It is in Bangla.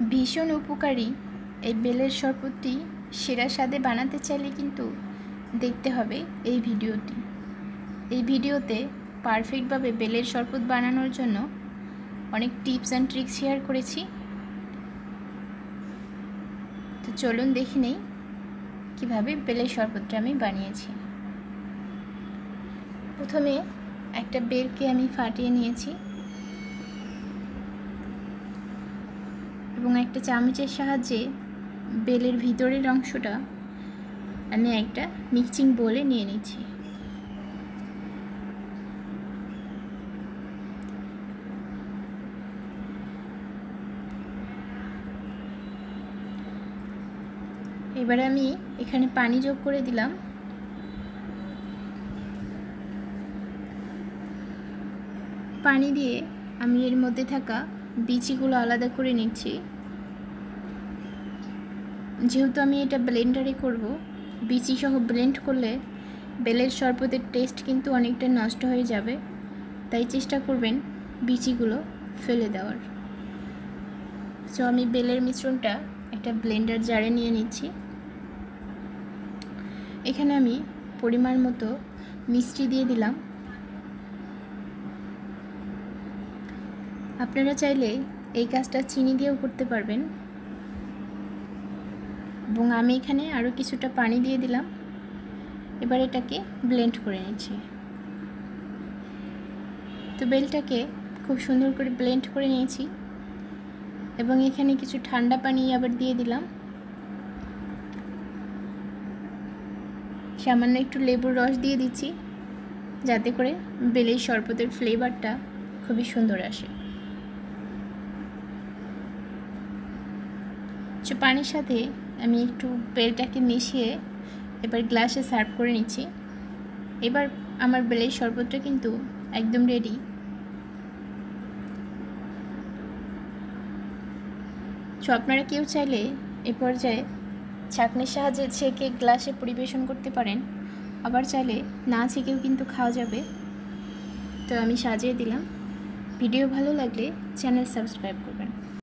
ভীষণ উপকারী এই বেলের শরবতটি সেরা স্বাদে বানাতে চাইলে কিন্তু দেখতে হবে এই ভিডিওটি। এই ভিডিওতে পারফেক্টভাবে বেলের শরবত বানানোর জন্য অনেক টিপস অ্যান্ড ট্রিক্স শেয়ার করেছি। তো চলুন দেখে নেই কীভাবে বেলের শরবতটা আমি বানিয়েছি। প্রথমে একটা বেলকে আমি ফাটিয়ে নিয়েছি এবং একটা চামচের সাহায্যে বেলের ভিতরের অংশটা আমি একটা মিক্সিং বোলে নিয়ে নিচ্ছি। এবারে আমি এখানে পানি যোগ করে দিলাম। পানি দিয়ে আমি এর মধ্যে থাকা বিচিগুলো আলাদা করে নিচ্ছি। যেহেতু আমি এটা ব্লেন্ডারে করব, বিচি সহ ব্লেন্ড করলে বেলের শরবতের টেস্ট কিন্তু অনেকটা নষ্ট হয়ে যাবে, তাই চেষ্টা করবেন বিচিগুলো ফেলে দেওয়ার। সো আমি বেলের মিশ্রণটা একটা ব্লেন্ডার জারে নিয়ে নিচ্ছি। এখানে আমি পরিমাণ মতো মিষ্টি দিয়ে দিলাম। আপনারা চাইলে এই কাজটা চিনি দিয়েও করতে পারবেন এবং আমি এখানে আরও কিছুটা পানি দিয়ে দিলাম। এবার এটাকে ব্লেন্ড করে নিচ্ছি। তো বেলটাকে খুব সুন্দর করে ব্লেন্ড করে নিয়েছি এবং এখানে কিছু ঠান্ডা পানি আবার দিয়ে দিলাম। সামান্য একটু লেবুর রস দিয়ে দিচ্ছি যাতে করে বেলের শরবতের ফ্লেভারটা খুবই সুন্দর আসে। পানির সাথে আমি একটু বেলটাকে মিশিয়ে এবার গ্লাসে সার্ভ করে নিচ্ছি। এবার আমার বেলের শরবতটা কিন্তু একদম রেডি। আপনারা কেউ চাইলে এ পর্যায়ে ছাঁকনির সাহায্যে ছেঁকে গ্লাসে পরিবেশন করতে পারেন, আবার চাইলে না ছেঁকেও কিন্তু খাওয়া যাবে। তো আমি সাজিয়ে দিলাম। ভিডিও ভালো লাগলে চ্যানেল সাবস্ক্রাইব করবেন।